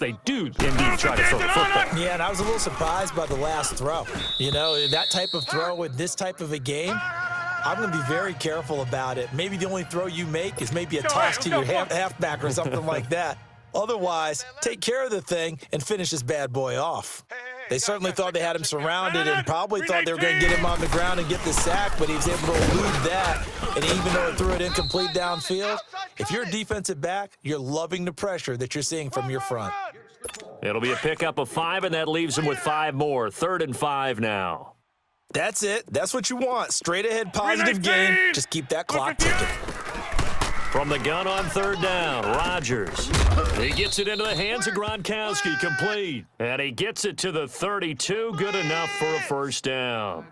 they do indeed try to throw the football. Yeah, and I was a little surprised by the last throw. You know, that type of throw in this type of a game, I'm going to be very careful about it. Maybe the only throw you make is maybe a toss to your halfback or something like that. Otherwise, take care of the thing and finish this bad boy off. They certainly thought they had him surrounded and probably thought they were going to get him on the ground and get the sack, but he was able to elude that. And even though it threw it incomplete downfield, if you're a defensive back, you're loving the pressure that you're seeing from your front. It'll be a pickup of 5, and that leaves him with 5 more. 3rd and 5 now. That's it. That's what you want. Straight ahead positive gain. Just keep that clock ticking. From the gun on 3rd down, Rodgers. He gets it into the hands of Gronkowski, complete. And he gets it to the 32, good enough for a 1st down.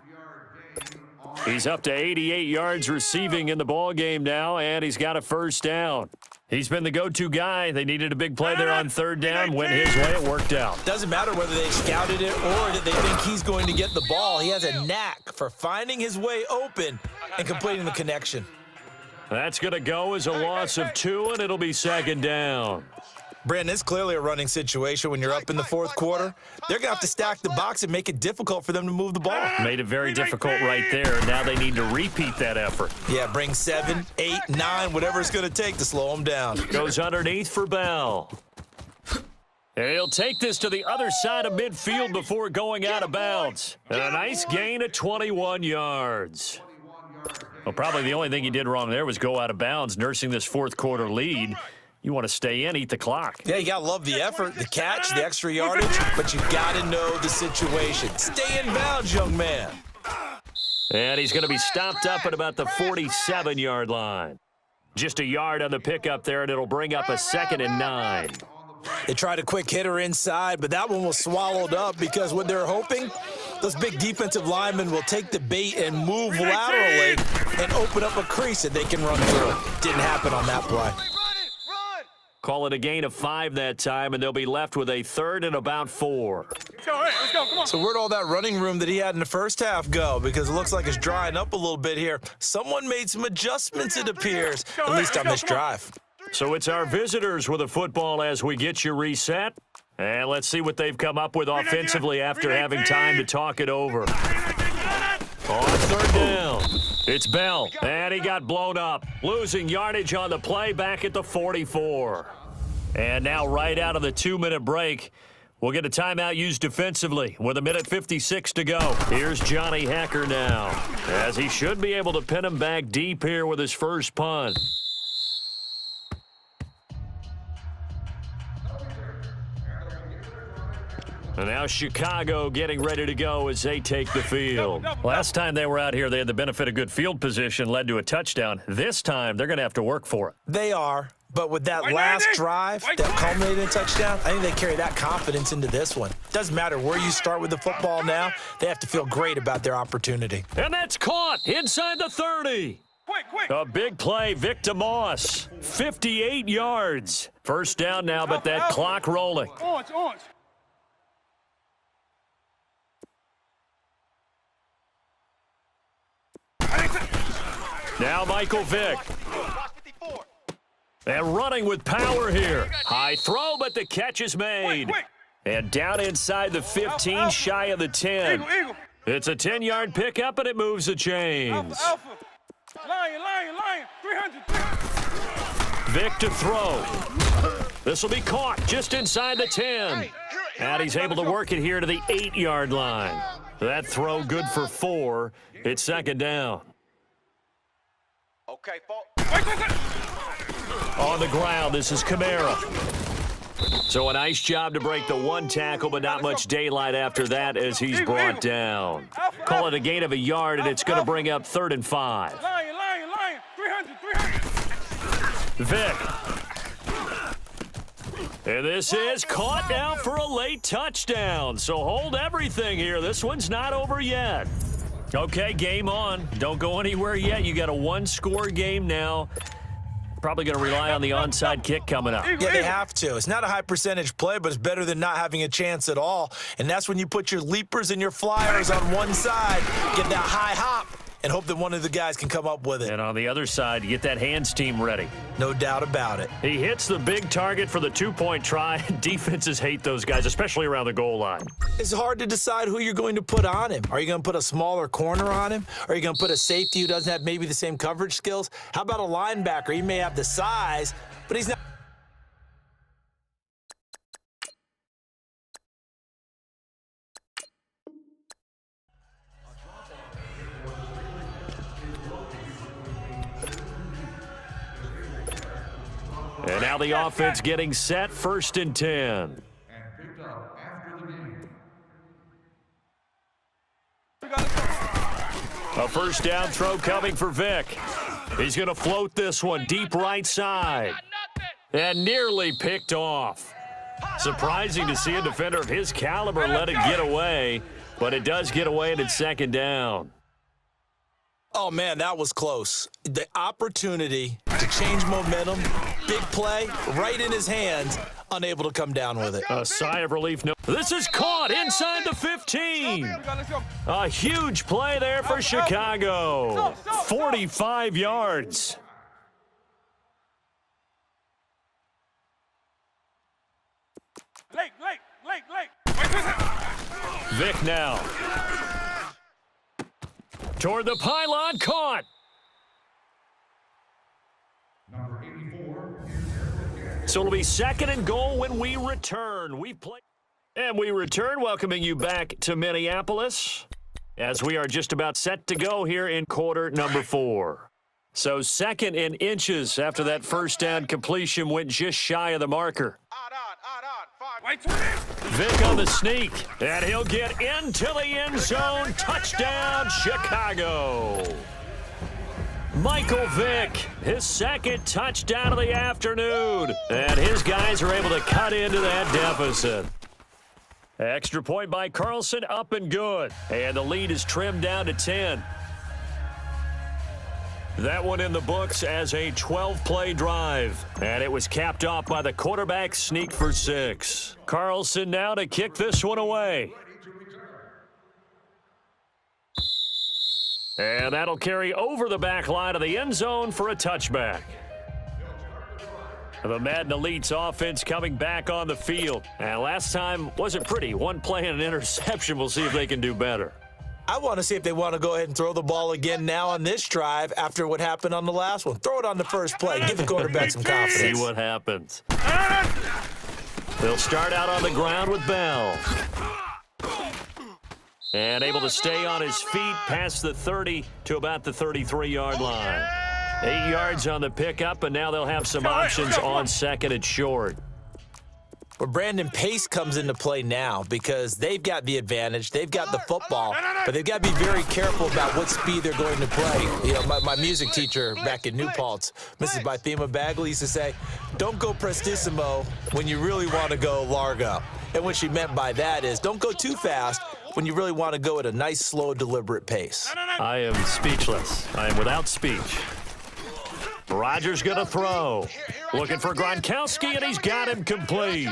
He's up to 88 yards receiving in the ballgame now, and he's got a 1st down. He's been the go-to guy. They needed a big play there on 3rd down. Went his way, it worked out. Doesn't matter whether they scouted it or that they think he's going to get the ball. He has a knack for finding his way open and completing the connection. That's going to go as a loss of 2, and it'll be 2nd down. Brandon, it's clearly a running situation when you're up in the 4th quarter. They're going to have to stack the box and make it difficult for them to move the ball. Made it very difficult right there. Now they need to repeat that effort. Yeah, bring 7, 8, 9, whatever it's going to take to slow them down. Goes underneath for Bell. And he'll take this to the other side of midfield before going out of bounds. And a nice gain of 21 yards. Well, probably the only thing he did wrong there was go out of bounds, nursing this 4th quarter lead. You want to stay in, eat the clock. Yeah, you got to love the effort, the catch, the extra yardage, but you got to know the situation. Stay in bounds, young man. And he's going to be stopped up at about the 47-yard line. Just a yard on the pickup there, and it'll bring up a 2nd and 9. They tried a quick hitter inside, but that one was swallowed up because what they're hoping, those big defensive linemen will take the bait and move laterally and open up a crease that they can run through. Didn't happen on that play. Call it a gain of 5 that time, and they'll be left with a 3rd and about 4. Let's go, come on. So where'd all that running room that he had in the first half go? Because it looks like it's drying up a little bit here. Someone made some adjustments, it appears, at least on this drive. So it's our visitors with a football as we get you reset. And let's see what they've come up with offensively after having time to talk it over. On 3rd down, it's Bell, and he got blown up. Losing yardage on the play back at the 44. And now right out of the 2-minute break, we'll get a timeout used defensively with 1:56 to go. Here's Johnny Hacker now, as he should be able to pin him back deep here with his first punt. And now Chicago getting ready to go as they take the field. Last time they were out here, they had the benefit of good field position, led to a touchdown. This time, they're going to have to work for it. They are, but with that last drive that culminated in a touchdown, I think they carry that confidence into this one. Doesn't matter where you start with the football now, they have to feel great about their opportunity. And that's caught inside the 30. A big play, Victor Moss, 58 yards. 1st down now, but that clock rolling. Orange. Now Michael Vick. And running with power here. High throw, but the catch is made. And down inside the 15, shy of the 10. It's a 10-yard pickup, and it moves the chains. Lion. 300. Vick to throw. This will be caught just inside the 10. And he's able to work it here to the 8-yard line. That throw good for 4. It's 2nd down. Okay, On the ground, this is Kamara. So a nice job to break the 1 tackle, but not much daylight after that as he's brought down. Call it a gain of a yard, and it's going to bring up 3rd and 5. Lion. 300. Vick. And this is caught now for a late touchdown. So hold everything here. This one's not over yet. Okay, game on. Don't go anywhere yet. You got a 1-score game now. Probably going to rely on the onside kick coming up. Yeah, they have to. It's not a high percentage play, but it's better than not having a chance at all. And that's when you put your leapers and your flyers on one side, get that high hop, and hope that one of the guys can come up with it. And on the other side, get that hands team ready. No doubt about it. He hits the big target for the two-point try. Defenses hate those guys, especially around the goal line. It's hard to decide who you're going to put on him. Are you going to put a smaller corner on him? Are you going to put a safety who doesn't have maybe the same coverage skills? How about a linebacker? He may have the size, but he's not. And now the offense getting set, 1st and 10. A first down throw coming for Vic. He's going to float this one deep right side. And nearly picked off. Surprising to see a defender of his caliber let it get away, but it does get away and it's 2nd down. Oh, man, that was close. The opportunity to change momentum, big play, right in his hands, unable to come down with it. A sigh of relief. No, this is caught inside the 15. A huge play there for Chicago. 45 yards. Vic now. Toward the pylon, caught. So it'll be 2nd and goal when we return. We return, welcoming you back to Minneapolis as we are just about set to go here in quarter number 4. So 2nd and inches after that first down completion went just shy of the marker. Vic on the sneak, and he'll get into the end zone. Touchdown, Chicago. Michael Vick, his 2nd touchdown of the afternoon, and his guys are able to cut into that deficit. Extra point by Carlson, up and good, and the lead is trimmed down to 10. That one in the books as a 12-play drive, and it was capped off by the quarterback sneak for 6. Carlson now to kick this one away. And that'll carry over the back line of the end zone for a touchback. The Madden Elite's offense coming back on the field. And last time wasn't pretty. One play and an interception. We'll see if they can do better. I want to see if they want to go ahead and throw the ball again now on this drive after what happened on the last one. Throw it on the first play. Give the quarterback some confidence. See what happens. They'll start out on the ground with Bell. And able to stay on his feet past the 30 to about the 33-yard line. 8 yards on the pickup, and now they'll have some options on 2nd and short. Well, Brandon, pace comes into play now because they've got the advantage. They've got the football, but they've got to be very careful about what speed they're going to play. You know, my music teacher back in New Paltz, Mrs. Bythema Bagley, used to say, don't go prestissimo when you really want to go largo. And what she meant by that is don't go too fast when you really want to go at a nice, slow, deliberate pace. I am speechless. I am without speech. Rodgers going to throw. Looking for Gronkowski, and he's got him complete.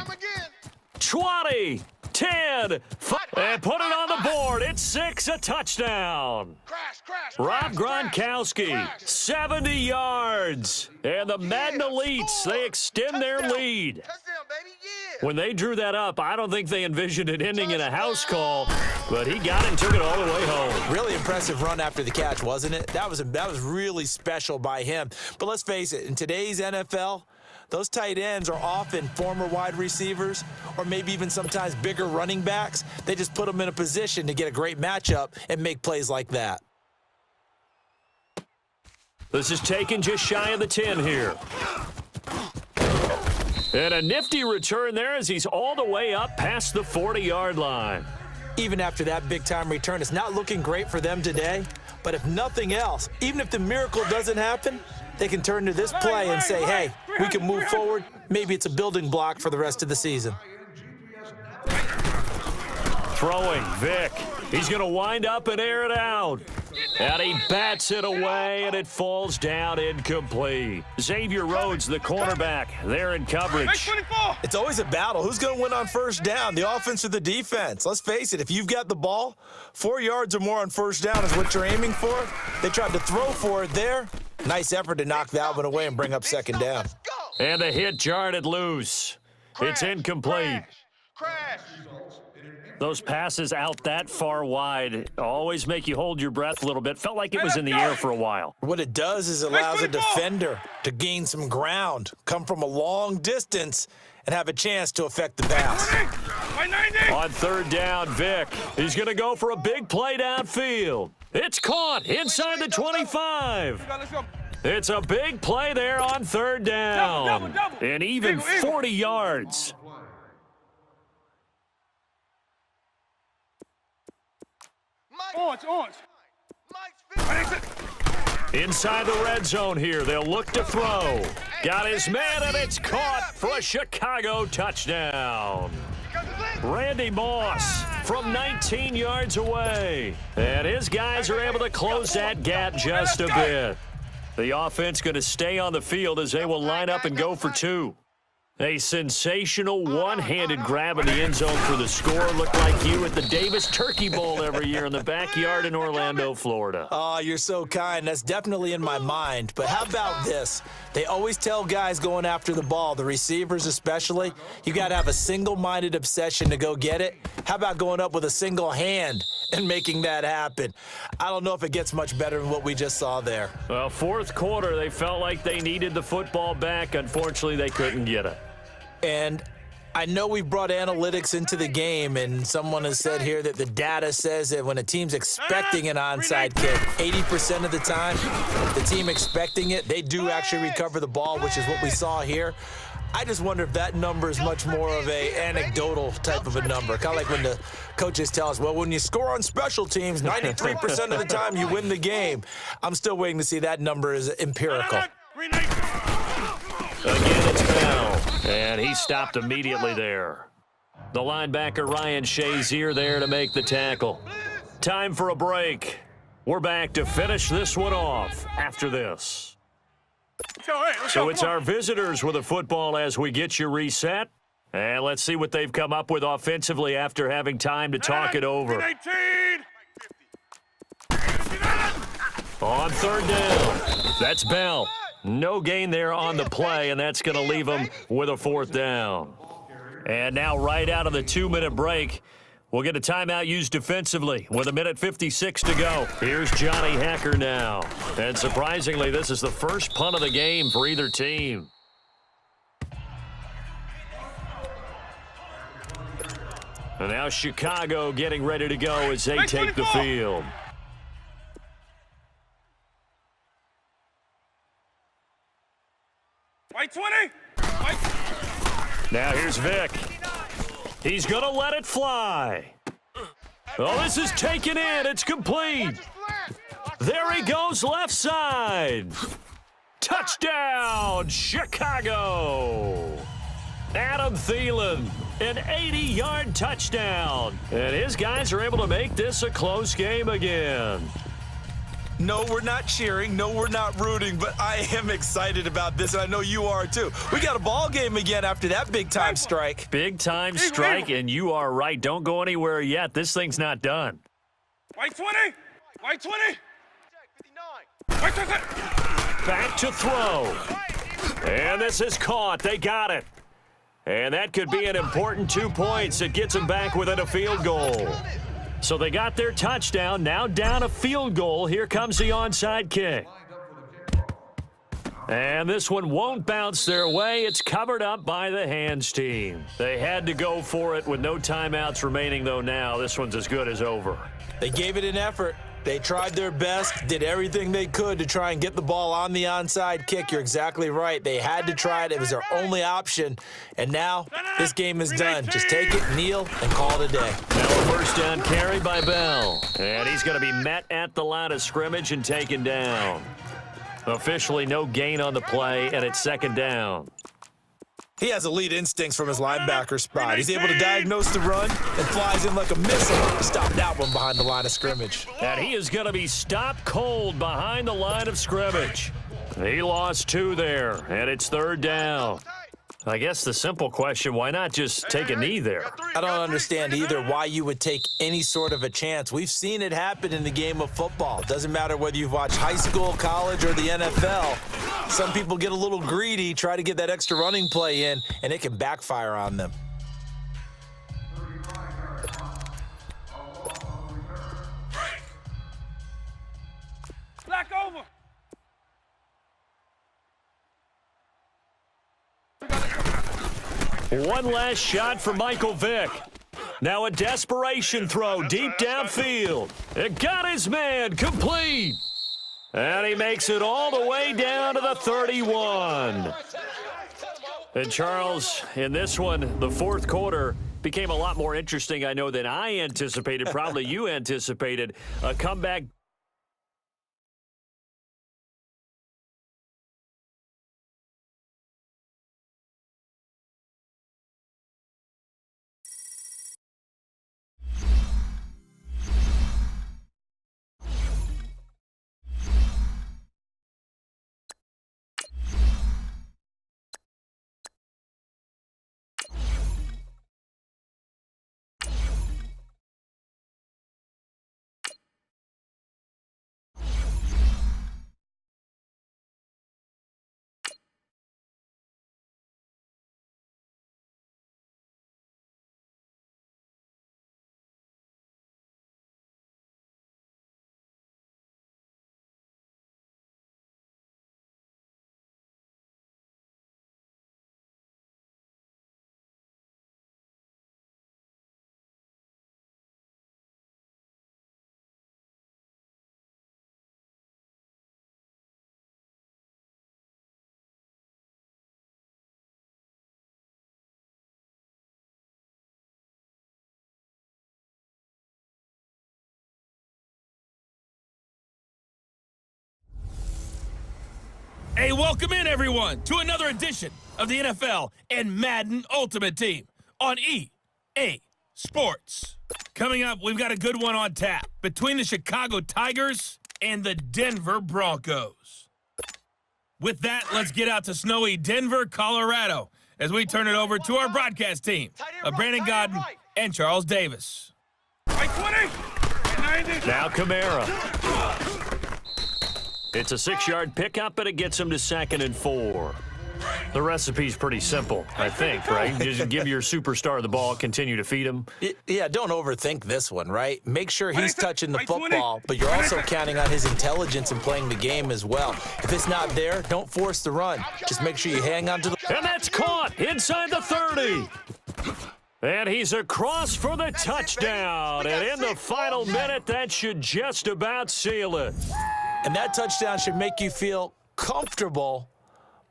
20, 10, 5, and put it on the board. It's 6, a touchdown. Rob Gronkowski, 70 yards. And the Madden Elites, they extend their lead. When they drew that up, I don't think they envisioned it ending in a house call, but he got it and took it all the way home. Really impressive run after the catch, wasn't it? That was really special by him. But let's face it, in today's NFL, those tight ends are often former wide receivers or maybe even sometimes bigger running backs. They just put them in a position to get a great matchup and make plays like that. This is taken just shy of the 10 here. And a nifty return there as he's all the way up past the 40-yard line. Even after that big-time return, it's not looking great for them today. But if nothing else, even if the miracle doesn't happen, they can turn to this play and say, hey, we can move forward. Maybe it's a building block for the rest of the season. Throwing, Vic. He's going to wind up and air it out. And he bats it away, and it falls down incomplete. Xavier Rhodes, the cornerback, there in coverage. It's always a battle. Who's going to win on first down, the offense or the defense? Let's face it, if you've got the ball, 4 yards or more on first down is what you're aiming for. They tried to throw for it there. Nice effort to knock that one away and bring up second down. And the hit jarred it loose. It's incomplete. Crash. Those passes out that far wide always make you hold your breath a little bit. Felt like it was in the air for a while. What it does is it allows a defender to gain some ground, come from a long distance, and have a chance to affect the pass. On third down, Vic. He's going to go for a big play downfield. It's caught inside the 25. Let's go. It's a big play there on third down. And even 40 yards. Orange. Inside the red zone here. They'll look to throw. Got his man, and it's caught for a Chicago touchdown. Randy Moss from 19 yards away. And his guys are able to close that gap just a bit. The offense going to stay on the field as they will line up and go for two. A sensational one-handed grab in the end zone for the score. Looked like you at the Davis Turkey Bowl every year in the backyard in Orlando, Florida. Oh, you're so kind. That's definitely in my mind. But how about this? They always tell guys going after the ball, the receivers especially, you got to have a single-minded obsession to go get it. How about going up with a single hand and making that happen? I don't know if it gets much better than what we just saw there. Well, fourth quarter, they felt like they needed the football back. Unfortunately, they couldn't get it. And I know we brought analytics into the game, and someone has said here that the data says that when a team's expecting an onside kick, 80% of the time, the team expecting it, they do actually recover the ball, which is what we saw here. I just wonder if that number is much more of a anecdotal type of a number. Kind of like when the coaches tell us, well, when you score on special teams, 93% of the time you win the game. I'm still waiting to see that number is empirical. Again, it's Bell, and he stopped immediately there. The linebacker, Ryan Shazier, there to make the tackle. Time for a break. We're back to finish this one off after this. So it's our visitors with the football as we get you reset. And let's see what they've come up with offensively after having time to talk it over. On third down, that's Bell. No gain there on the play, and that's going to leave them with a fourth down. And now right out of the 2-minute break, we'll get a timeout used defensively with 1:56 to go. Here's Johnny Hacker now. And surprisingly, this is the first punt of the game for either team. And now Chicago getting ready to go as they take the field. White 20. Now here's Vic. He's going to let it fly. Oh, this is taken in. It's complete. There he goes left side. Touchdown, Chicago. Adam Thielen, an 80-yard touchdown. And his guys are able to make this a close game again. No, we're not cheering. No, we're not rooting, but I am excited about this, and I know you are too. We got a ball game again after that big-time strike. Big-time strike, and you are right. Don't go anywhere yet. This thing's not done. White 20. White 20. White 20. Back to throw. And this is caught. They got it. And that could be an important 2 points. It gets them back within a field goal. So they got their touchdown, now down a field goal. Here comes the onside kick. And this one won't bounce their way. It's covered up by the hands team. They had to go for it with no timeouts remaining, though, now. This one's as good as over. They gave it an effort. They tried their best, did everything they could to try and get the ball on the onside kick. You're exactly right. They had to try it. It was their only option. And now this game is done. Just take it, kneel, and call it a day. Now a first down carry by Bell. And he's going to be met at the line of scrimmage and taken down. Officially no gain on the play, and it's second down. He has elite instincts from his linebacker spot. He's able to diagnose the run and flies in like a missile to stop that one behind the line of scrimmage. And he is going to be stopped cold behind the line of scrimmage. He lost 2 there, and it's 3rd down. I guess the simple question, why not just take a knee there? I don't understand either why you would take any sort of a chance. We've seen it happen in the game of football. Doesn't matter whether you've watched high school, college, or the NFL. Some people get a little greedy, try to get that extra running play in, and it can backfire on them. Black over. One last shot for Michael Vick. Now a desperation throw deep downfield. It got his man complete. And he makes it all the way down to the 31. And Charles, in this one, the 4th quarter became a lot more interesting, I know, than I anticipated. Probably you anticipated. A comeback. Hey, welcome in, everyone, to another edition of the NFL and Madden Ultimate Team on EA Sports. Coming up, we've got a good one on tap between the Chicago Tigers and the Denver Broncos. With that, let's get out to snowy Denver, Colorado, as we turn it over to our broadcast team of Brandon Godden and Charles Davis. Right 20. 90. Now Kamara. It's a 6-yard pickup, but it gets him to 2nd and 4. The recipe's pretty simple, I think, right? Just give your superstar the ball, continue to feed him. Yeah, don't overthink this one, right? Make sure he's touching the football, but you're also counting on his intelligence and playing the game as well. If it's not there, don't force the run. Just make sure you hang on to the... And that's caught inside the 30. And he's across for the touchdown. And in the final minute, that should just about seal it. And that touchdown should make you feel comfortable,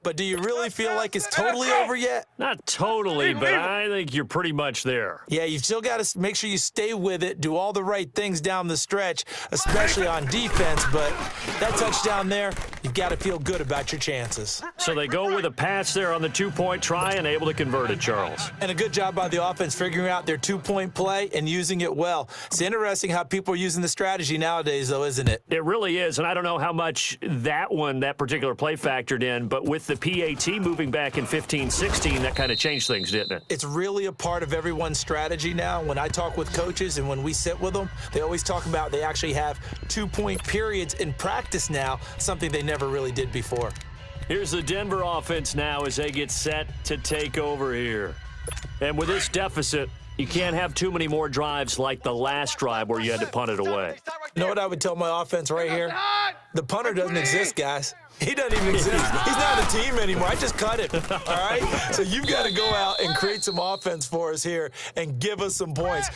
but do you really feel like it's totally over yet? Not totally, but I think you're pretty much there. Yeah, you've still got to make sure you stay with it, do all the right things down the stretch, especially on defense, but that touchdown there, you've got to feel good about your chances. So they go with a pass there on the 2-point try and able to convert it, Charles. And a good job by the offense figuring out their 2-point play and using it well. It's interesting how people are using the strategy nowadays, though, isn't it? It really is, and I don't know how much that particular play factored in, but with the PAT moving back in 15-16, that kind of changed things, didn't it? It's really a part of everyone's strategy now. When I talk with coaches and when we sit with them, they always talk about they actually have 2-point periods in practice now, something they never really did before. Here's the Denver offense now as they get set to take over here. And with this deficit, you can't have too many more drives like the last drive where you had to punt it away. You know what I would tell my offense right here? The punter doesn't exist, guys. He doesn't even exist. He's not a team anymore. I just cut him, all right? So you've got to go out and create some offense for us here and give us some points.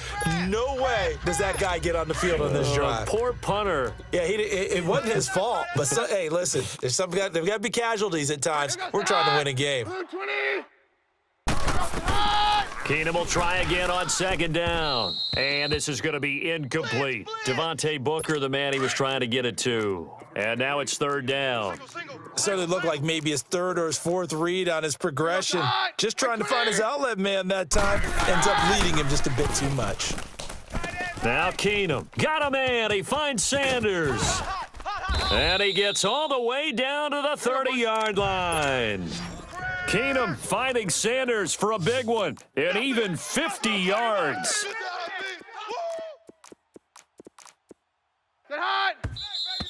No way does that guy get on the field on this drive. Poor punter. Yeah, it wasn't his fault. But, hey, listen, there's there've got to be casualties at times. We're trying to win a game. Keenum will try again on second down. And this is going to be incomplete. Devontae Booker, the man he was trying to get it to. And now it's third down. Certainly looked like maybe his third or his fourth read on his progression. Just trying to find his outlet man that time. Ends up leading him just a bit too much. Now Keenum. Got a man. He finds Sanders. And he gets all the way down to the 30-yard line. Keenum finding Sanders for a big one. And even 50 yards.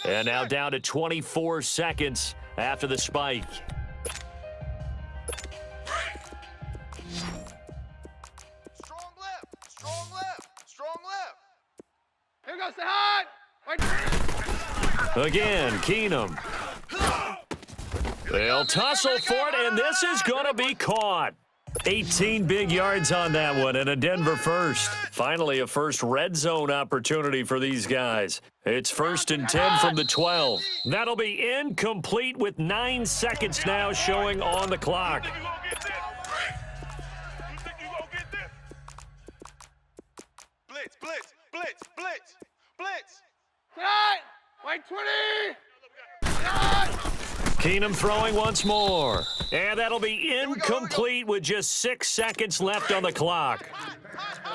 And now down to 24 seconds after the spike. Strong left, strong left, strong left. Here goes the hot. Right. Again, Keenum. They'll tussle for it, and this is going to be caught. 18 big yards on that one, and a Denver first. Finally, a first red zone opportunity for these guys. It's 1st and 10 from the 12. That'll be incomplete with 9 seconds now showing on the clock. Blitz, blitz, blitz, blitz, blitz. Hot. Right 20. Hot. Keenum throwing once more. And that'll be incomplete with just 6 seconds left on the clock.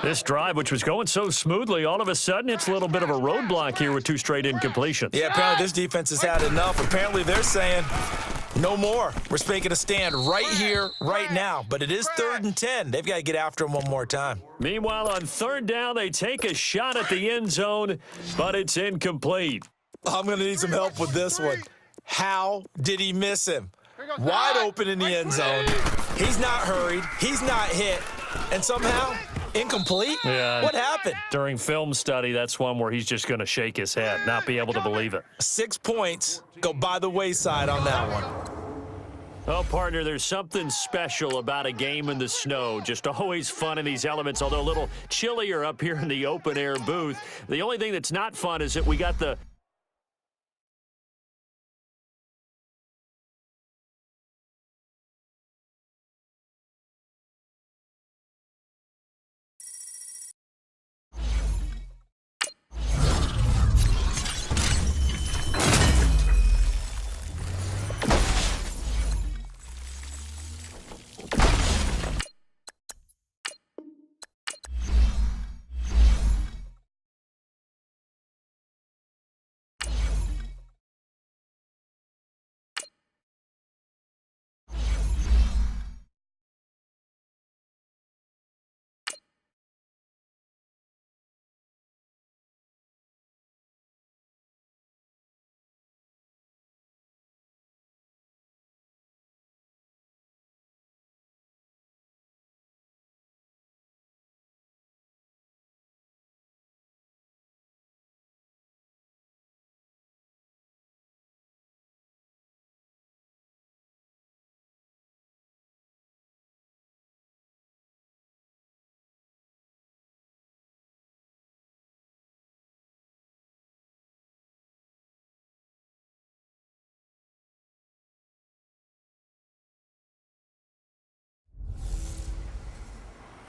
This drive, which was going so smoothly, all of a sudden it's a little bit of a roadblock here with 2 straight incompletions. Yeah, apparently this defense has had enough. Apparently they're saying no more. We're making a stand right here, right now. But it is 3rd and 10. They've got to get after him one more time. Meanwhile, on 3rd down, they take a shot at the end zone, but it's incomplete. I'm going to need some help with this one. How did he miss him? Wide open in the end zone. He's not hurried. He's not hit. And somehow, incomplete? Yeah. What happened? During film study, that's one where he's just going to shake his head, not be able to believe it. 6 points go by the wayside on that one. Oh, partner, there's something special about a game in the snow. Just always fun in these elements, although a little chillier up here in the open-air booth. The only thing that's not fun is that we got the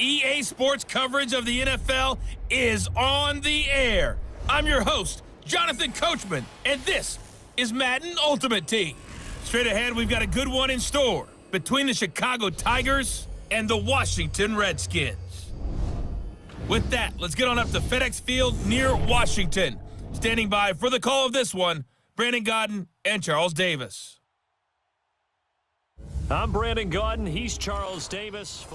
EA Sports coverage of the NFL is on the air. I'm your host, Jonathan Coachman, and this is Madden Ultimate Team. Straight ahead, we've got a good one in store between the Chicago Tigers and the Washington Redskins. With that, let's get on up to FedEx Field near Washington. Standing by for the call of this one, Brandon Godden and Charles Davis. I'm Brandon Godden. He's Charles Davis.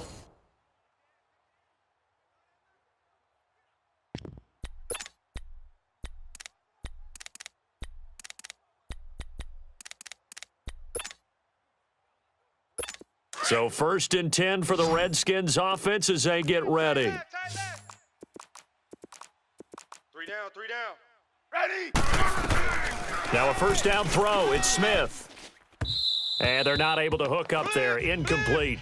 So 1st and 10 for the Redskins offense as they get ready. 3 down, 3 down. Ready. Now a 1st down throw. It's Smith. And they're not able to hook up there. Incomplete.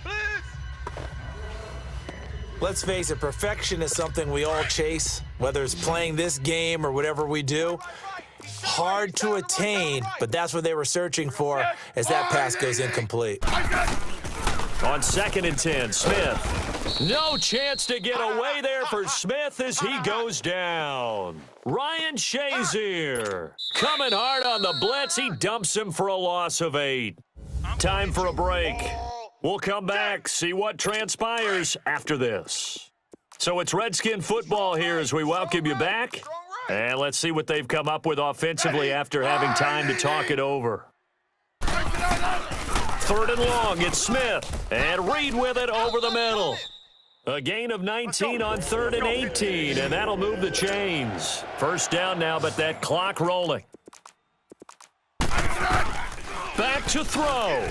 Let's face it, perfection is something we all chase, whether it's playing this game or whatever we do. Hard to attain, but that's what they were searching for as that pass goes incomplete. On 2nd and 10, Smith. No chance to get away there for Smith as he goes down. Ryan Shazier coming hard on the blitz. He dumps him for a loss of 8. Time for a break. We'll come back, see what transpires after this. So it's Redskin football here as we welcome you back. And let's see what they've come up with offensively after having time to talk it over. 3rd and long, it's Smith. And Reed with it over the middle. A gain of 19 on 3rd and 18, and that'll move the chains. First down now, but that clock rolling. Back to throw.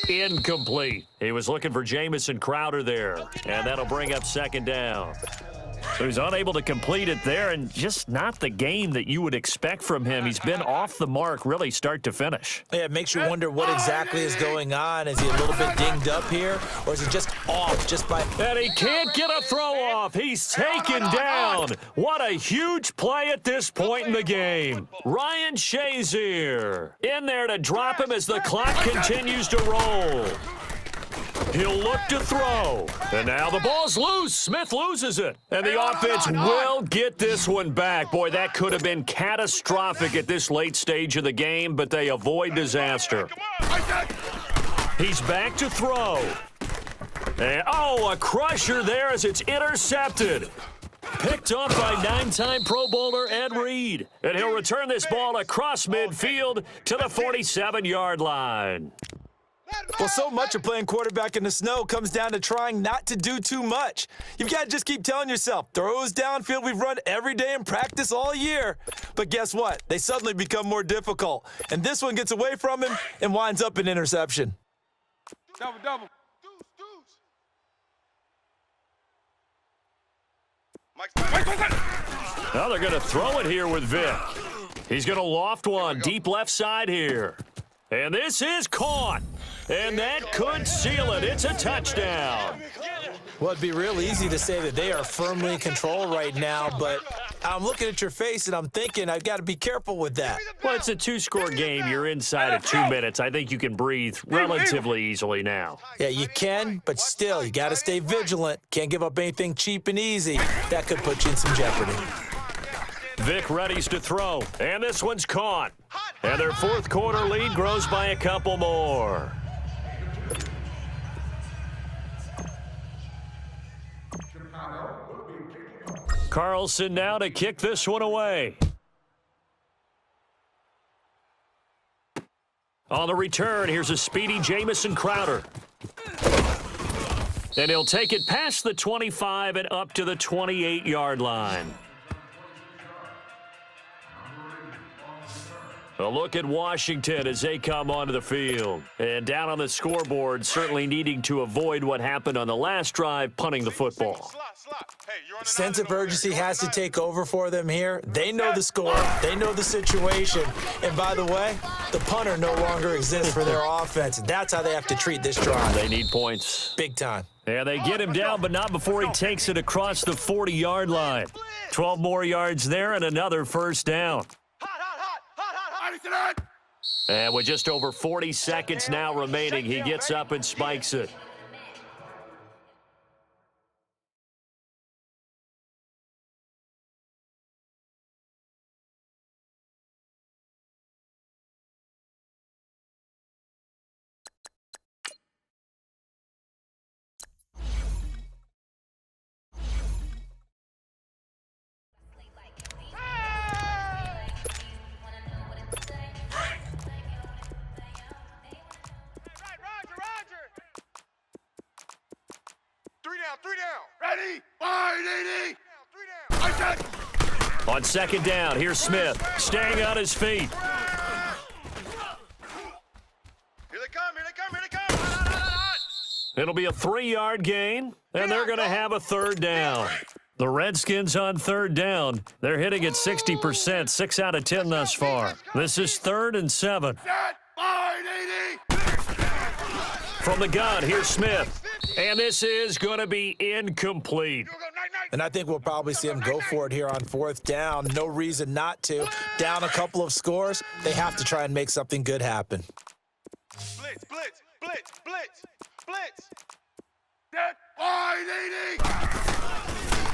Incomplete. He was looking for Jamison Crowder there, and that'll bring up 2nd down. So he's unable to complete it there, and just not the game that you would expect from him. He's been off the mark really start to finish. Yeah, it makes you wonder what exactly is going on. Is he a little bit dinged up here, or is he just off just by... And he can't get a throw off. He's taken down. What a huge play at this point in the game. Ryan Shazier in there to drop him as the clock continues to roll. He'll look to throw. And now the ball's loose. Smith loses it. And the offense will get this one back. Boy, that could have been catastrophic at this late stage of the game, but they avoid disaster. He's back to throw. And, a crusher there as it's intercepted. Picked off by 9-time Pro Bowler Ed Reed. And he'll return this ball across midfield to the 47-yard line. Well, so much of playing quarterback in the snow comes down to trying not to do too much. You've got to just keep telling yourself, throws downfield we've run every day in practice all year. But guess what? They suddenly become more difficult. And this one gets away from him and winds up an interception. Double. Now they're going to throw it here with Vic. He's going to loft one deep left side here. And this is caught. And that could seal it. It's a touchdown. Well, it'd be real easy to say that they are firmly in control right now, but I'm looking at your face and I'm thinking I've got to be careful with that. Well, it's a 2-score game. You're inside of 2 minutes. I think you can breathe relatively easily now. Yeah, you can, but still, you got to stay vigilant. Can't give up anything cheap and easy. That could put you in some jeopardy. Vic readies to throw, and this one's caught. And their 4th quarter lead grows by a couple more. Carlson now to kick this one away. On the return, here's a speedy Jamison Crowder. And he'll take it past the 25 and up to the 28-yard line. A look at Washington as they come onto the field. And down on the scoreboard, certainly needing to avoid what happened on the last drive, punting the football. Sense of urgency has to take over for them here. They know the score. They know the situation. And by the way, the punter no longer exists for their offense. That's how they have to treat this drive. They need points. Big time. Yeah, they get him down, but not before he takes it across the 40-yard line. 12 more yards there and another first down. And with just over 40 seconds now remaining, he gets up and spikes it. Three down. Ready? Fire, DD. Three down. On 2nd down, here's Smith, staying on his feet. Here they come. It'll be a 3-yard gain, and they're going to have a 3rd down. The Redskins on 3rd down. They're hitting at 60%, 6 out of 10 thus far. This is 3rd and 7. Set. Fire, DD. From the gun, here's Smith. And this is going to be incomplete. And I think we'll probably see them go for it here on 4th down. No reason not to. Down a couple of scores, they have to try and make something good happen. Blitz. Set. Wide 80.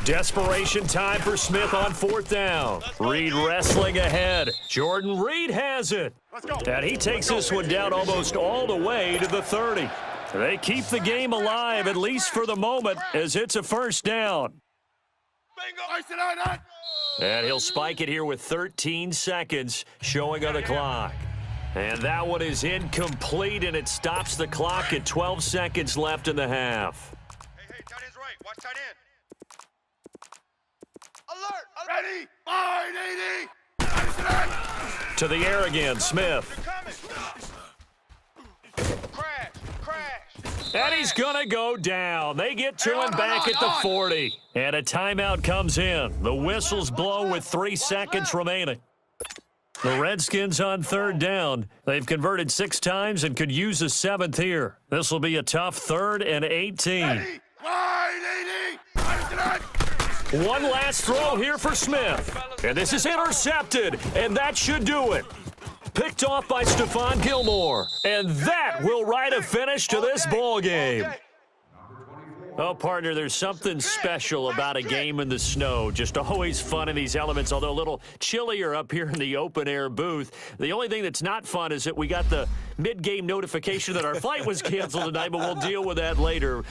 Desperation time for Smith on 4th down. Reed wrestling ahead. Jordan Reed has it. Let's go. And he takes this one down almost all the way to the 30. They keep the game alive, at least for the moment, as it's a first down. Bingo. Ice it out. And he'll spike it here with 13 seconds showing on the clock. And that one is incomplete, and it stops the clock at 12 seconds left in the half. Hey, tight end's right. Watch tight end. Alert! Ready. Wide 80. Ice it out. To the air again, Smith. Coming. Crash. And he's going to go down. They get to him back at the 40. And a timeout comes in. The whistles blow with 3 seconds remaining. The Redskins on 3rd down. They've converted 6 times and could use a 7th here. This will be a tough 3rd and 18. Ready. Wide 80. Ice it out. One last throw here for Smith. And this is intercepted. And that should do it. Picked off by Stephon Gilmore. And that will write a finish to this ball game. Oh, partner, there's something special about a game in the snow. Just always fun in these elements, although a little chillier up here in the open-air booth. The only thing that's not fun is that we got the mid-game notification that our flight was canceled tonight, but we'll deal with that later.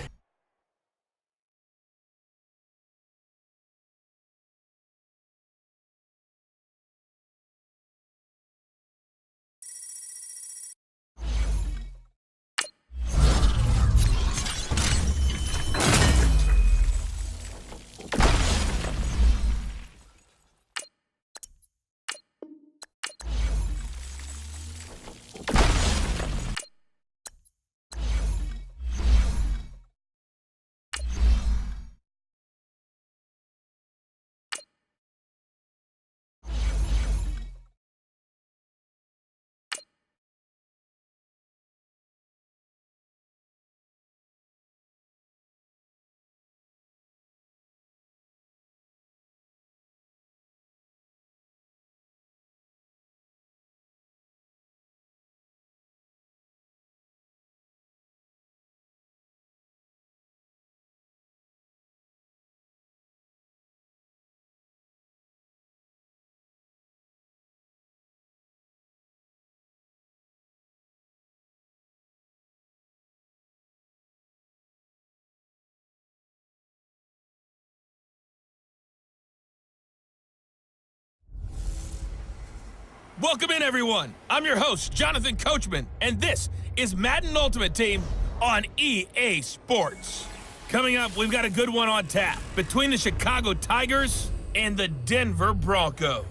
Welcome in, everyone. I'm your host, Jonathan Coachman, and this is Madden Ultimate Team on EA Sports. Coming up, we've got a good one on tap between the Chicago Tigers and the Denver Broncos.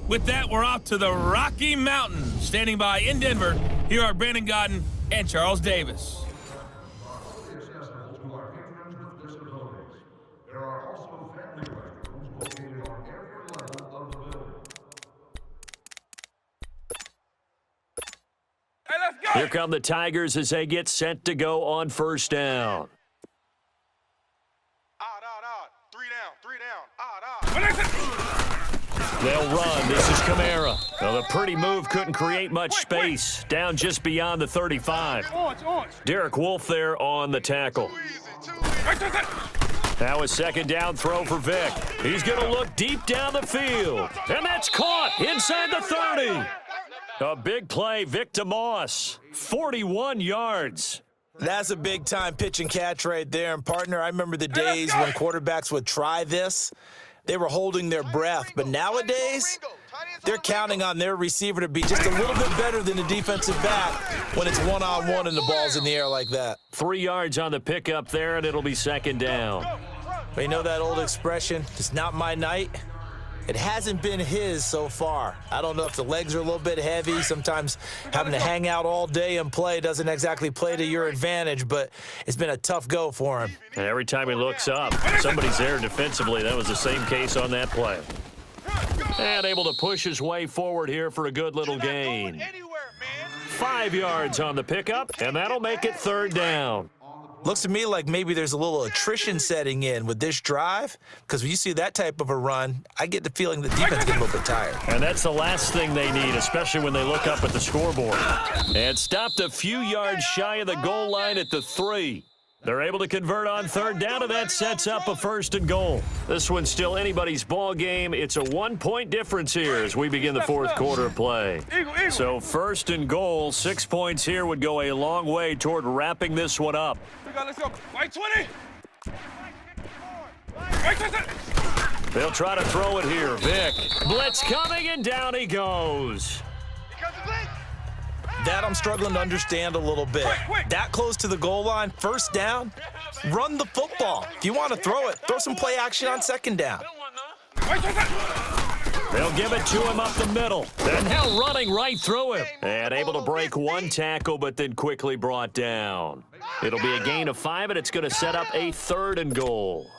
With that, we're off to the Rocky Mountains. Standing by in Denver, here are Brandon Godden and Charles Davis. Accessible to our patrons with disabilities. There are also family restrooms located on every level of the building. Hey, let's go. Here come the Tigers as they get set to go on 1st down. Odd. 3 down. 3 down. Odd. They'll run. This is Kamara. Well, the pretty move couldn't create much space. Down just beyond the 35. Derek Wolfe there on the tackle. Too easy. Now a 2nd down throw for Vic. He's going to look deep down the field. And that's caught inside the 30. A big play, Vic DeMoss. 41 yards. That's a big-time pitch and catch right there. And, partner, I remember the days when quarterbacks would try this. They were holding their breath. But nowadays, they're counting on their receiver to be just a little bit better than the defensive back when it's one-on-one and the ball's in the air like that. 3 yards on the pickup there, and it'll be 2nd down. But you know that old expression, it's not my night? It hasn't been his so far. I don't know if the legs are a little bit heavy. Sometimes having to hang out all day and play doesn't exactly play to your advantage, but it's been a tough go for him. And every time he looks up, somebody's there defensively. That was the same case on that play. And able to push his way forward here for a good little gain. 5 yards on the pickup, and that'll make it 3rd down. Looks to me like maybe there's a little attrition setting in with this drive, because when you see that type of a run, I get the feeling the defense gets a little bit tired. And that's the last thing they need, especially when they look up at the scoreboard. And stopped a few yards shy of the goal line at the 3. They're able to convert on third down, and that sets up a 1st and goal. This one's still anybody's ball game. It's a 1-point difference here as we begin the 4th quarter of play. So 1st and goal, 6 points here would go a long way toward wrapping this one up. Let's go. White 20. They'll try to throw it here. Vic. Blitz coming, and down he goes. That I'm struggling to understand a little bit. That close to the goal line, 1st down, run the football. If you want to throw it, throw some play action on 2nd down. They'll give it to him up the middle. They're now running right through him. And able to break one tackle, but then quickly brought down. It'll be a gain of 5, and it's going to set up a 3rd and goal.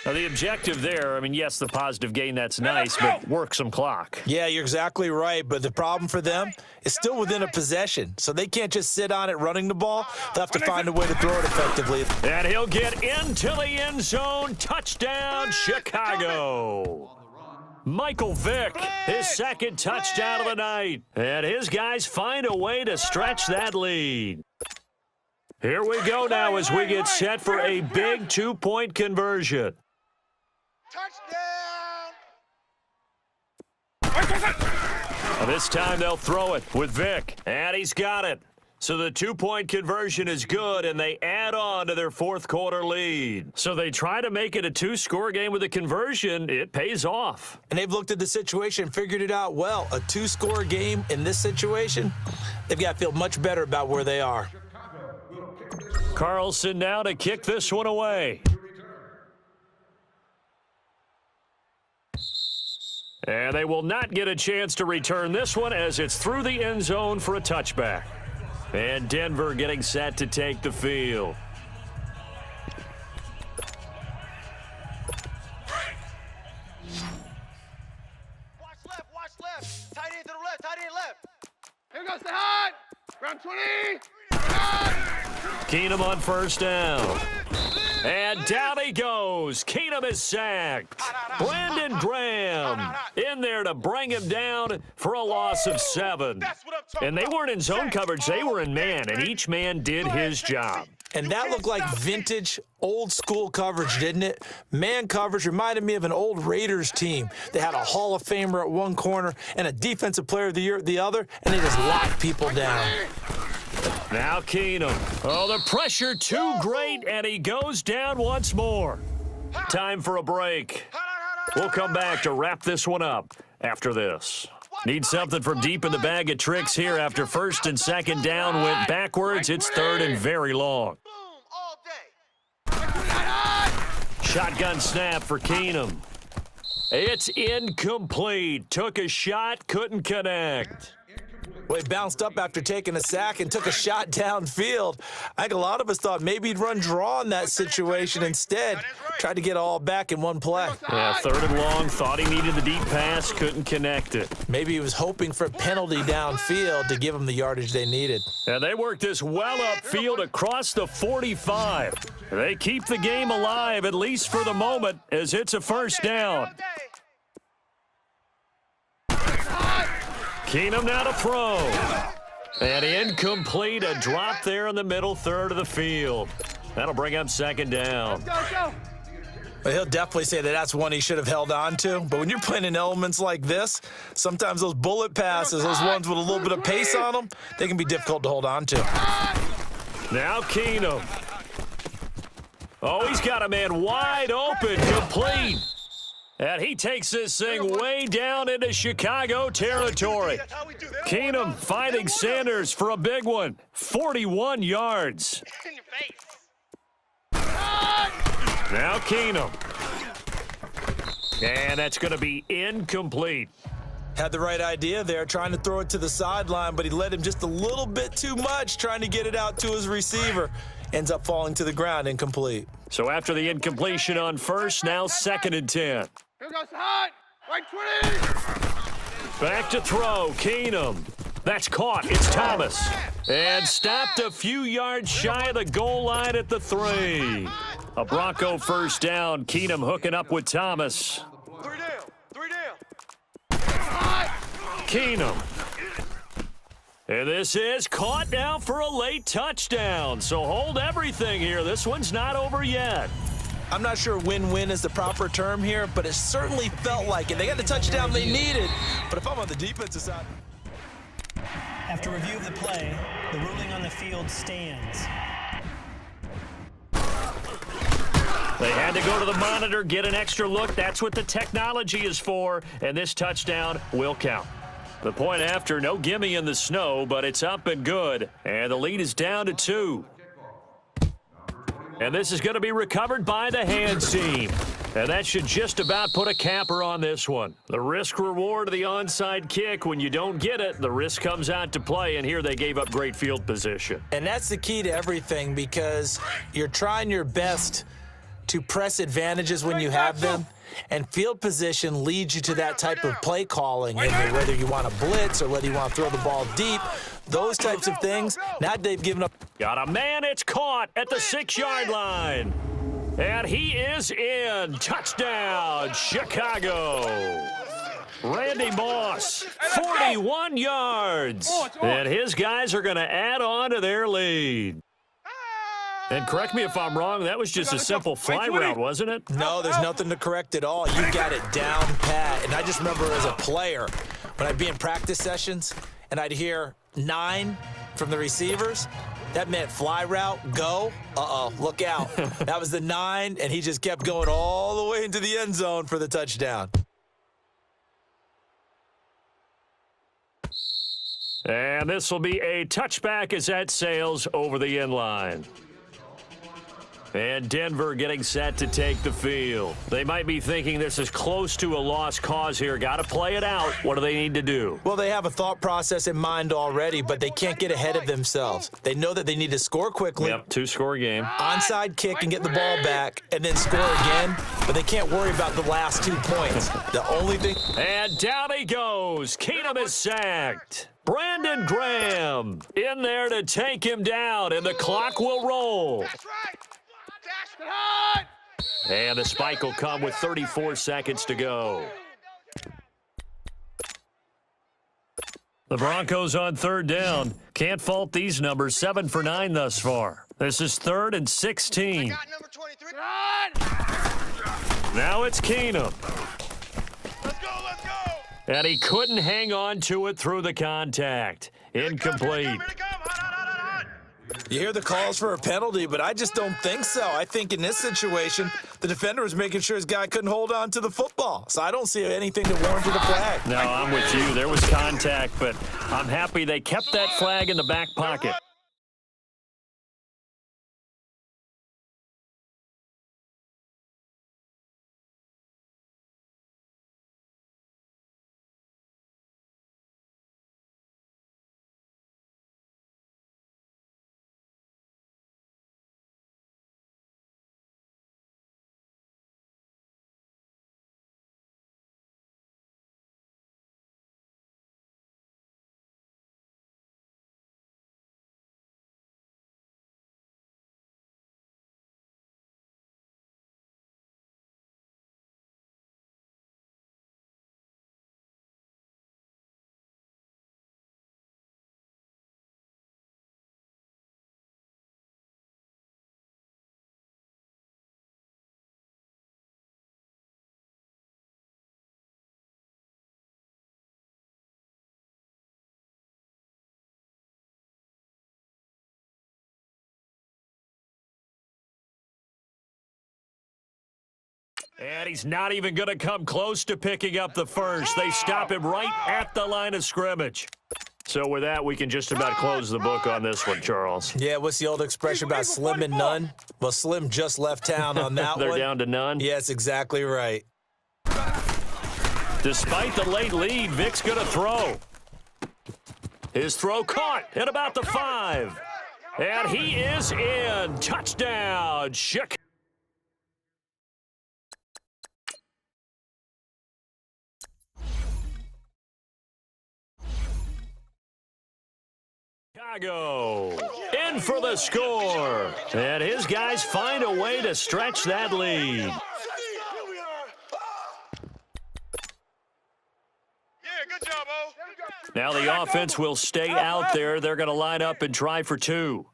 Now, the objective there, I mean, yes, the positive gain, that's nice, but work some clock. Yeah, you're exactly right, but the problem for them is still within a possession, so they can't just sit on it running the ball. They'll have to find a way to throw it effectively. And he'll get into the end zone. Touchdown, Chicago. Michael Vick, his 2nd touchdown of the night. And his guys find a way to stretch that lead. Here we go now as we get set for a big 2-point conversion. Touchdown! This time they'll throw it with Vick, and he's got it. So the 2-point conversion is good, and they add on to their 4th quarter lead. So they try to make it a 2-score game with a conversion. It pays off. And they've looked at the situation, figured it out well. A 2-score game in this situation, they've got to feel much better about where they are. Carlson now to kick this one away. And they will not get a chance to return this one as it's through the end zone for a touchback. And Denver getting set to take the field. Watch left. Tight end to the left, tight end left. Here goes the hot. Round 20. Keenum on 1st down. And down he goes. Keenum is sacked. Brandon Graham in there to bring him down for a loss of 7. And they weren't in zone coverage. They were in man, and each man did his job. And that looked like vintage, old-school coverage, didn't it? Man coverage reminded me of an old Raiders team. They had a Hall of Famer at one corner and a Defensive Player of the Year at the other, and they just locked people down. Now Keenum. Oh, the pressure too great, and he goes down once more. Time for a break. We'll come back to wrap this one up after this. Need something from deep in the bag of tricks here after 1st and 2nd down went backwards. It's 3rd and very long. Boom, all day. Shotgun snap for Keenum. It's incomplete. Took a shot, couldn't connect. Well, he bounced up after taking a sack and took a shot downfield. I think a lot of us thought maybe he'd run draw in that situation instead. Tried to get all back in one play. Yeah, 3rd and long. Thought he needed the deep pass, couldn't connect it. Maybe he was hoping for a penalty downfield to give him the yardage they needed. And they work this well upfield across the 45. They keep the game alive, at least for the moment, as it's a 1st down. Keenum now to throw. And incomplete, a drop there in the middle 3rd of the field. That'll bring up 2nd down. But he'll definitely say that that's one he should have held on to. But when you're playing in elements like this, sometimes those bullet passes, those ones with a little bit of pace on them, they can be difficult to hold on to. Now Keenum. Oh, he's got a man wide open, complete. And he takes this thing way down into Chicago territory. Keenum finding Sanders for a big one. 41 yards. In your face. Now Keenum. And that's going to be incomplete. Had the right idea there, trying to throw it to the sideline, but he led him just a little bit too much, trying to get it out to his receiver. Ends up falling to the ground, incomplete. So after the incompletion on 1st, now 2nd and 10. Here goes the hot. Right 20. Back to throw, Keenum. That's caught. It's Thomas. And stopped a few yards shy of the goal line at the 3. A Bronco 1st down. Keenum hooking up with Thomas. 3 down. 3 down. Keenum. And this is caught now for a late touchdown. So hold everything here. This one's not over yet. I'm not sure win-win is the proper term here, but it certainly felt like it. They got the touchdown they needed. But if I'm on the defensive side. After review of the play, the ruling on the field stands. They had to go to the monitor, get an extra look. That's what the technology is for, and this touchdown will count. The point after, no gimme in the snow, but it's up and good, and the lead is down to 2. And this is going to be recovered by the hands team. And that should just about put a capper on this one. The risk-reward of the onside kick, when you don't get it, the risk comes out to play, and here they gave up great field position. And that's the key to everything, because you're trying your best to press advantages when you have them, and field position leads you to that type of play calling. And whether you want to blitz or whether you want to throw the ball deep, those types of things, now they've given up. Got a man, it's caught at the 6-yard line. And he is in. Touchdown, Chicago. Randy Moss, 41 yards. And his guys are going to add on to their lead. And correct me if I'm wrong, that was just a simple fly route, wasn't it? No, there's nothing to correct at all. You got it down pat. And I just remember as a player, when I'd be in practice sessions and I'd hear 9 from the receivers, that meant fly route, go. Look out. That was the 9, and he just kept going all the way into the end zone for the touchdown. And this will be a touchback as that sails over the end line. And Denver getting set to take the field. They might be thinking this is close to a lost cause here. Got to play it out. What do they need to do? Well, they have a thought process in mind already, but they can't get ahead of themselves. They know that they need to score quickly. Yep, 2-score game. Onside kick and get the ball back and then score again, but they can't worry about the last 2 points. The only thing... And down he goes. Keenum is sacked. Brandon Graham in there to take him down, and the clock will roll. That's right. And the spike will come with 34 seconds to go. The Broncos on 3rd down. Can't fault these numbers. 7 for 9 thus far. This is 3rd and 16. Got number 23. Now it's Keenum. Let's go, let's go. And he couldn't hang on to it through the contact. Incomplete. Here they come. Hot, hot, hot, hot, hot. You hear the calls for a penalty, but I just don't think so. I think in this situation, the defender was making sure his guy couldn't hold on to the football. So I don't see anything to warrant the flag. No, I'm with you. There was contact, but I'm happy they kept that flag in the back pocket. And he's not even going to come close to picking up the first. They stop him right at the line of scrimmage. So with that, we can just about close the book on this one, Charles. Yeah, what's the old expression about slim and none? Well, Slim just left town on that They're one. down to none? Yes, exactly right. Despite the late lead, Vic's going to throw. His throw caught at about the 5. And he is in. Touchdown, Chicago. In for the score. And his guys find a way to stretch that lead. Yeah, good job, O. Now the offense will stay out there. They're going to line up and try for two.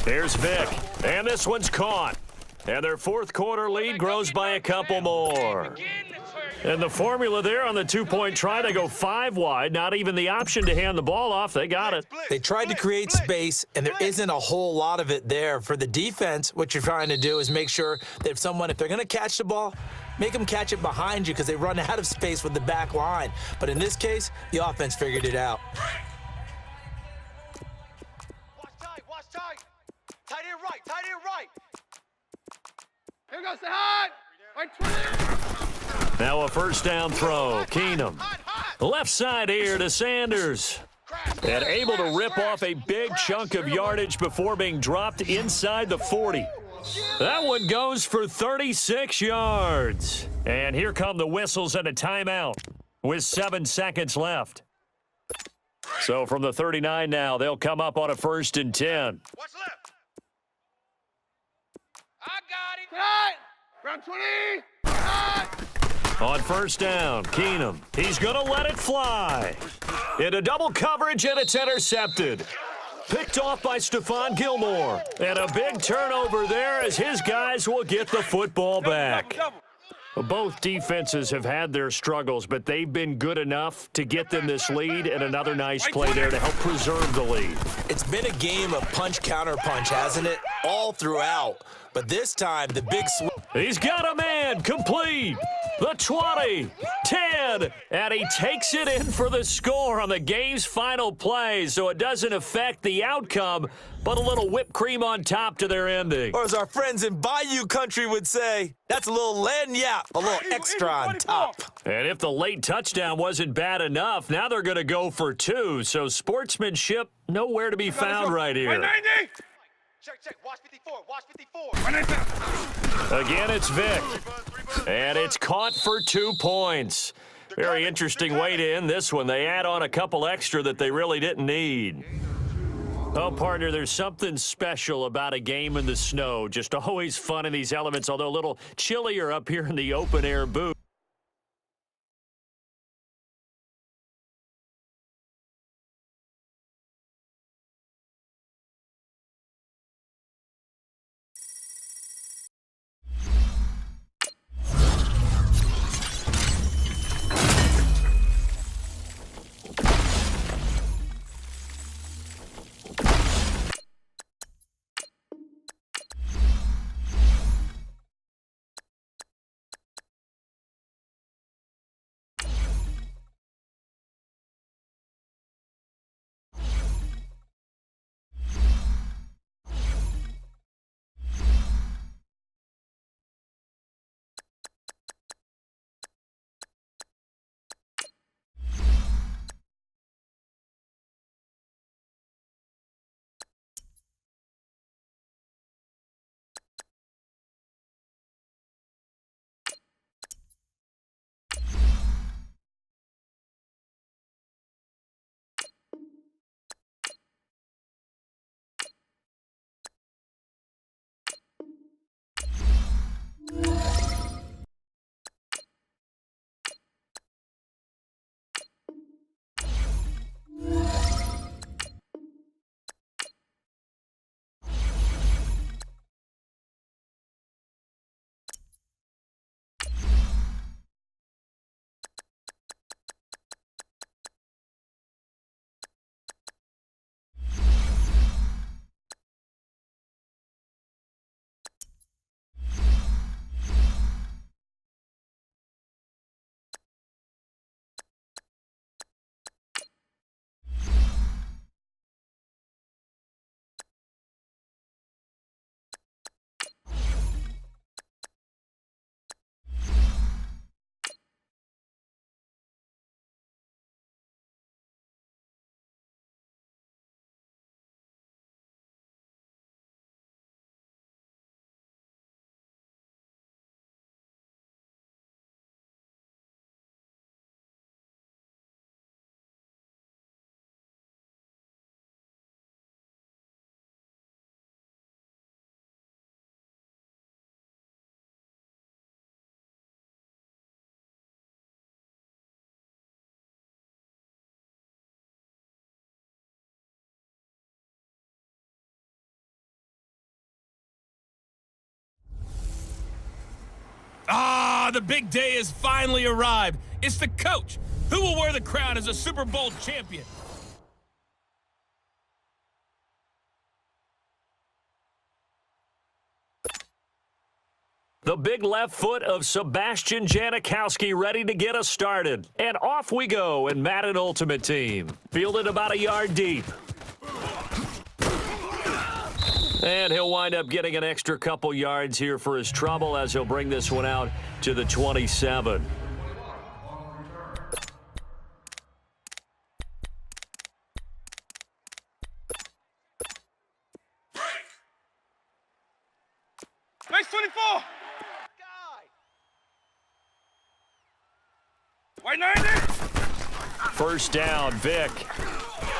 Here's Vic, and this one's caught. And their fourth quarter lead grows by a couple more. And the formula there on the two-point try, they go 5 wide. Not even the option to hand the ball off. They got it. They tried to create space, and there isn't a whole lot of it there. For the defense, what you're trying to do is make sure that if they're going to catch the ball, make them catch it behind you because they run out of space with the back line. But in this case, the offense figured it out. Watch tight. Tight end right. Here goes the hot. Right 20. Now a first down throw. Keenum. Left side here to Sanders. And able to rip off a big chunk of yardage before being dropped inside the 40. That one goes for 36 yards. And here come the whistles and a timeout with 7 seconds left. So from the 39 now, they'll come up on a 1st and 10. What's left? I got it. Hot. Round 20. Hot. On first down, Keenum. He's going to let it fly. Into double coverage, and it's intercepted. Picked off by Stephon Gilmore. And a big turnover there as his guys will get the football back. Both defenses have had their struggles, but they've been good enough to get them this lead, and another nice play there to help preserve the lead. It's been a game of punch-counter-punch, hasn't it? All throughout. But this time, the big swing. He's got a man complete. The 20, 10, and he takes it in for the score on the game's final play, so it doesn't affect the outcome, but a little whipped cream on top to their ending. Or as our friends in Bayou Country would say, that's a little lagniappe, a little extra on top. And if the late touchdown wasn't bad enough, now they're going to go for 2, so sportsmanship nowhere to be found right here. 190. Check. Watch 54. Again, it's Vic. And it's caught for 2 points. Very interesting way to end this one. They add on a couple extra that they really didn't need. Oh, partner, there's something special about a game in the snow. Just always fun in these elements, although a little chillier up here in the open-air booth. Ah, the big day has finally arrived. It's the coach who will wear the crown as a Super Bowl champion. The big left foot of Sebastian Janikowski ready to get us started. And off we go in Madden Ultimate Team. Fielded about a yard deep. And he'll wind up getting an extra couple yards here for his trouble as he'll bring this one out to the 27. Base 24. White 90. First down, Vic.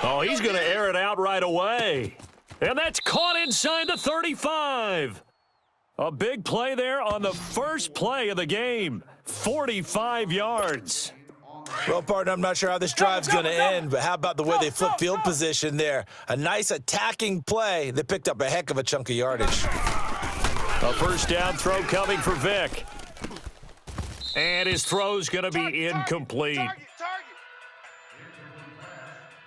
Oh, he's going to air it out right away. And that's caught inside the 35. A big play there on the first play of the game. 45 yards. Well, partner, I'm not sure how this drive's going to end, but how about the way they flip field position there? A nice attacking play that picked up a heck of a chunk of yardage. A first down throw coming for Vic. And his throw's going to be incomplete.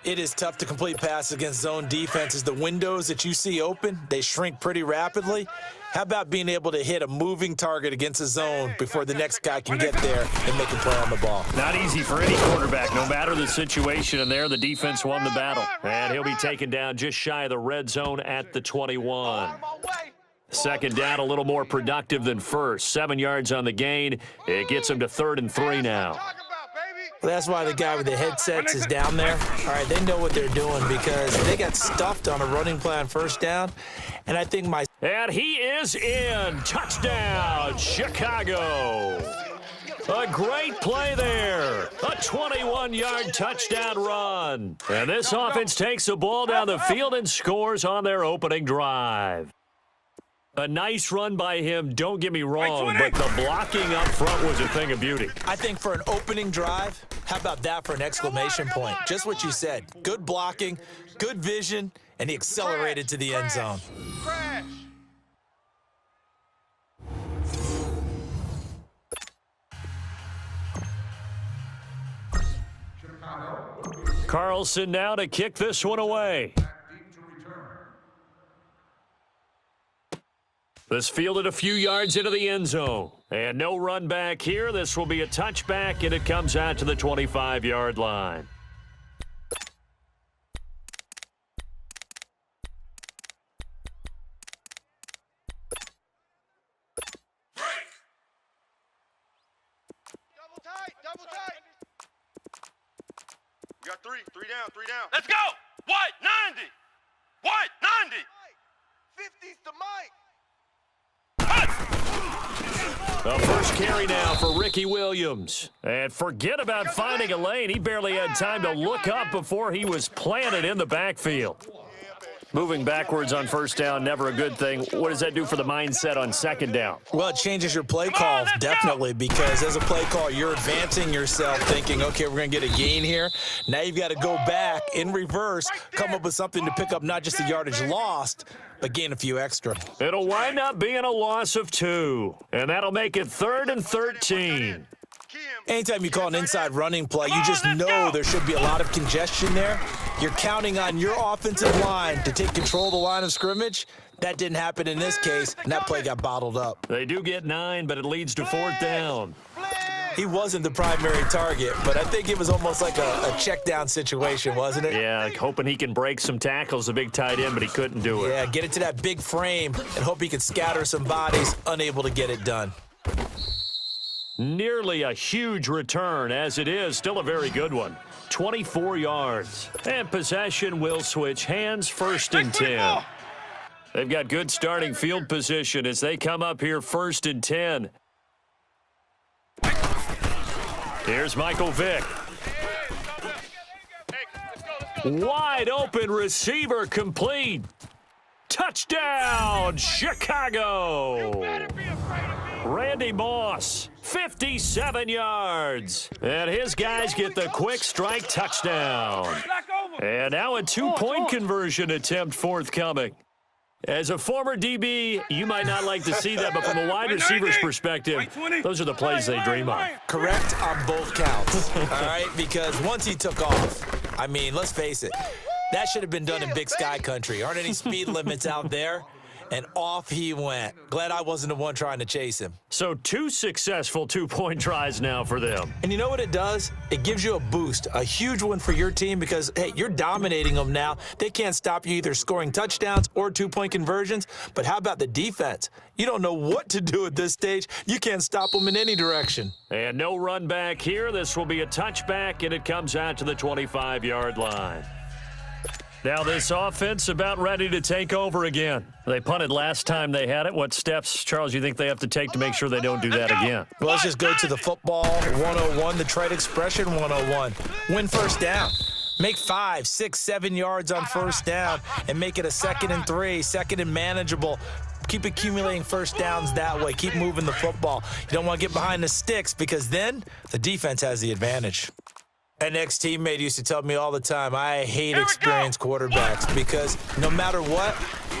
It is tough to complete passes against zone defenses. The windows that you see open, they shrink pretty rapidly. How about being able to hit a moving target against a zone before the next guy can get there and make a play on the ball? Not easy for any quarterback, no matter the situation. And there, the defense won the battle. And he'll be taken down just shy of the red zone at the 21. Second down, a little more productive than first. 7 yards on the gain. It gets him to 3rd and 3 now. Well, that's why the guy with the headsets is down there. All right, they know what they're doing because they got stuffed on a running play on first down. And I think And he is in. Touchdown, Chicago. A great play there. A 21-yard touchdown run. And this offense takes the ball down the field and scores on their opening drive. A nice run by him, don't get me wrong, but the blocking up front was a thing of beauty. I think for an opening drive, how about that for an exclamation point? Just what you said. Good blocking, good vision, and he accelerated to the end zone. Crash. Carlson now to kick this one away. This fielded a few yards into the end zone. And no run back here. This will be a touchback, and it comes out to the 25-yard line. Double tight, double tight. We got three down. Let's go. White 90. White 90. 50's to Mike. The first carry now for Ricky Williams. And forget about finding a lane. He barely had time to look up before he was planted in the backfield. Moving backwards on first down, never a good thing. What does that do for the mindset on second down? Well, it changes your play call, definitely, because as a play call, you're advancing yourself thinking, okay, we're going to get a gain here. Now you've got to go back in reverse, come up with something to pick up not just the yardage lost, but gain a few extra. It'll wind up being a loss of 2. And that'll make it 3rd and 13. Anytime you call an inside running play, you just know there should be a lot of congestion there. You're counting on your offensive line to take control of the line of scrimmage. That didn't happen in this case, and that play got bottled up. They do get 9, but it leads to 4th down. He wasn't the primary target, but I think it was almost like a check down situation, wasn't it? Yeah, hoping he can break some tackles, a big tight end, but he couldn't do it. Yeah, get it to that big frame and hope he can scatter some bodies, unable to get it done. Nearly a huge return, as it is, still a very good one. 24 yards. And possession will switch hands, 1st and 10. They've got good starting field position as they come up here 1st and 10. Here's Michael Vick. Wide open receiver complete. Touchdown, Chicago. Randy Moss, 57 yards. And his guys get the quick strike touchdown. And now a 2-point conversion attempt forthcoming. As a former DB, you might not like to see that, but from a wide receiver's perspective, those are the plays they dream of. Correct on both counts, all right? Because once he took off, I mean, let's face it, that should have been done in Big Sky Country. Aren't any speed limits out there? And off he went. Glad I wasn't the one trying to chase him. So 2 successful two-point tries now for them. And you know what it does? It gives you a boost, a huge one for your team because, hey, you're dominating them now. They can't stop you either scoring touchdowns or two-point conversions. But how about the defense? You don't know what to do at this stage. You can't stop them in any direction. And no run back here. This will be a touchback, and it comes out to the 25-yard line. Now this offense about ready to take over again. They punted last time they had it. What steps, Charles, you think they have to take to make sure they don't do that again? Well, let's just go to the football 101, the trade expression 101. Win first down. Make 5, 6, 7 yards on first down and make it a 2nd and 3, 2nd and manageable. Keep accumulating first downs that way. Keep moving the football. You don't want to get behind the sticks because then the defense has the advantage. An ex-teammate used to tell me all the time, I hate experienced quarterbacks because no matter what,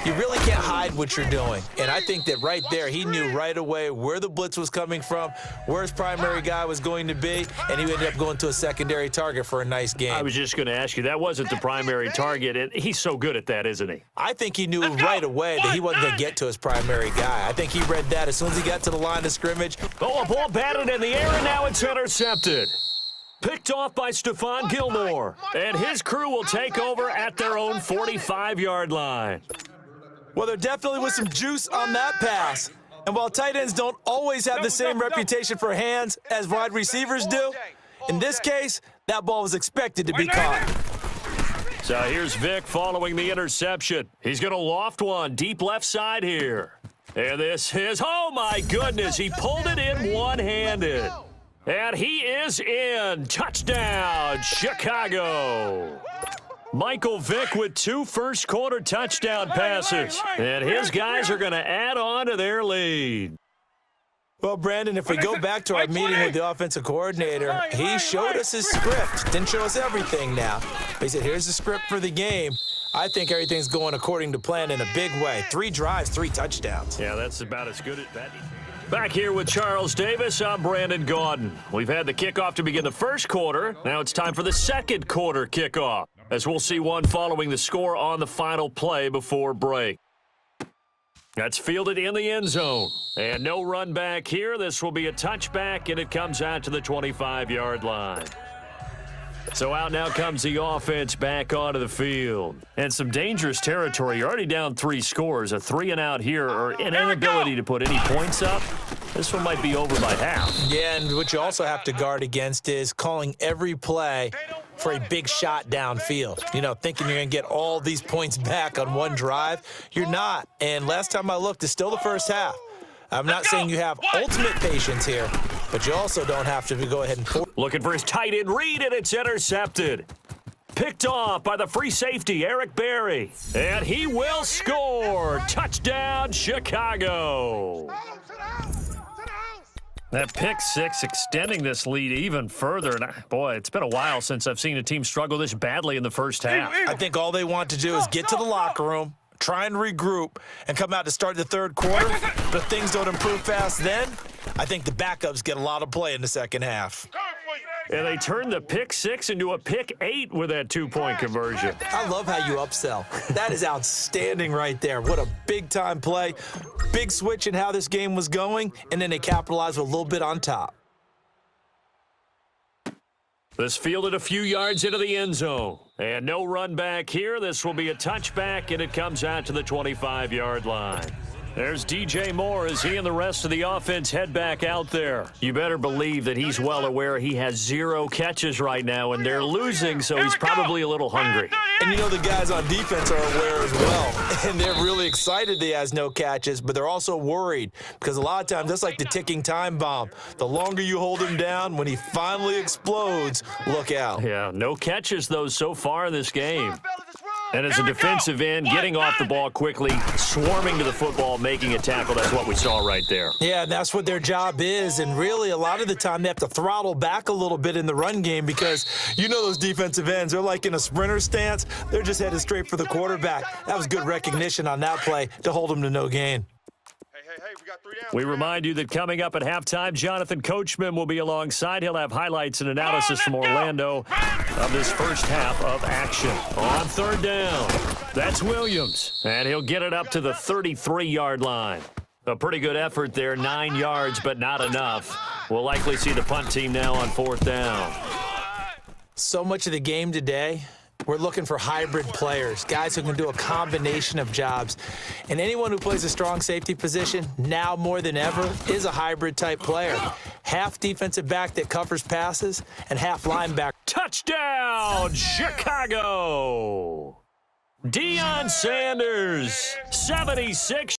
you really can't hide what you're doing. And I think that right there, he knew right away where the blitz was coming from, where his primary guy was going to be, and he ended up going to a secondary target for a nice game. I was just going to ask you, that wasn't the primary target, and he's so good at that, isn't he? I think he knew right away that he wasn't going to get to his primary guy. I think he read that as soon as he got to the line of scrimmage. Oh, a ball batted in the air, and now it's intercepted. Picked off by Stephon Gilmore, and his crew will take over at their own 45-yard line. Well, there definitely was some juice on that pass. And while tight ends don't always have the same reputation for hands as wide receivers do, in this case, that ball was expected to be caught. So here's Vic following the interception. He's going to loft one deep left side here. And this is, oh my goodness, he pulled it in one-handed. And he is in. Touchdown, Chicago. Michael Vick with 2 first-quarter touchdown passes. And his guys are going to add on to their lead. Well, Brandon, if we go back to our meeting with the offensive coordinator, he showed us his script. Didn't show us everything now. He said, here's the script for the game. I think everything's going according to plan in a big way. 3 drives, 3 touchdowns. Yeah, that's about as good as that. Back here with Charles Davis, I'm Brandon Gaudin. We've had the kickoff to begin the first quarter. Now it's time for the second quarter kickoff, as we'll see one following the score on the final play before break. That's fielded in the end zone. And no run back here. This will be a touchback, and it comes out to the 25-yard line. So out now comes the offense back onto the field. And some dangerous territory. You're already down 3 scores. A 3-and-out here, or an inability to put any points up. This one might be over by half. Yeah, and what you also have to guard against is calling every play for a big shot downfield. You know, thinking you're going to get all these points back on one drive. You're not. And last time I looked, it's still the first half. I'm not saying you have ultimate patience here, but you also don't have to go ahead and force. Looking for his tight end read, and it's intercepted. Picked off by the free safety, Eric Berry. And he will score. Touchdown, Chicago. That pick 6 extending this lead even further. And boy, it's been a while since I've seen a team struggle this badly in the first half. I think all they want to do is get to the locker room, try and regroup, and come out to start the third quarter. But if things don't improve fast then, I think the backups get a lot of play in the second half. And they turned the pick 6 into a pick 8 with that 2-point conversion. I love how you upsell. That is outstanding right there. What a big-time play. Big switch in how this game was going, and then they capitalized with a little bit on top. This fielded a few yards into the end zone. And no run back here. This will be a touchback, and it comes out to the 25-yard line. There's DJ Moore as he and the rest of the offense head back out there. You better believe that he's well aware he has 0 catches right now, and they're losing, so he's probably a little hungry. And you know the guys on defense are aware as well. And they're really excited he has no catches, but they're also worried because a lot of times that's like the ticking time bomb. The longer you hold him down, when he finally explodes, look out. Yeah, no catches, though, so far in this game. And as a defensive end, getting off the ball quickly, swarming to the football, making a tackle, that's what we saw right there. Yeah, and that's what their job is. And really, a lot of the time, they have to throttle back a little bit in the run game because you know those defensive ends, they're like in a sprinter stance. They're just headed straight for the quarterback. That was good recognition on that play to hold them to no gain. Hey, we got 3 down. We remind you that coming up at halftime, Jonathan Coachman will be alongside. He'll have highlights and analysis from Orlando of this first half of action. On third down, that's Williams, and he'll get it up to the 33-yard line. A pretty good effort there, 9 yards, but not enough. We'll likely see the punt team now on fourth down. So much of the game today, we're looking for hybrid players, guys who can do a combination of jobs. And anyone who plays a strong safety position, now more than ever, is a hybrid type player. Half defensive back that covers passes and half linebacker. Touchdown, Chicago! Deion Sanders, 76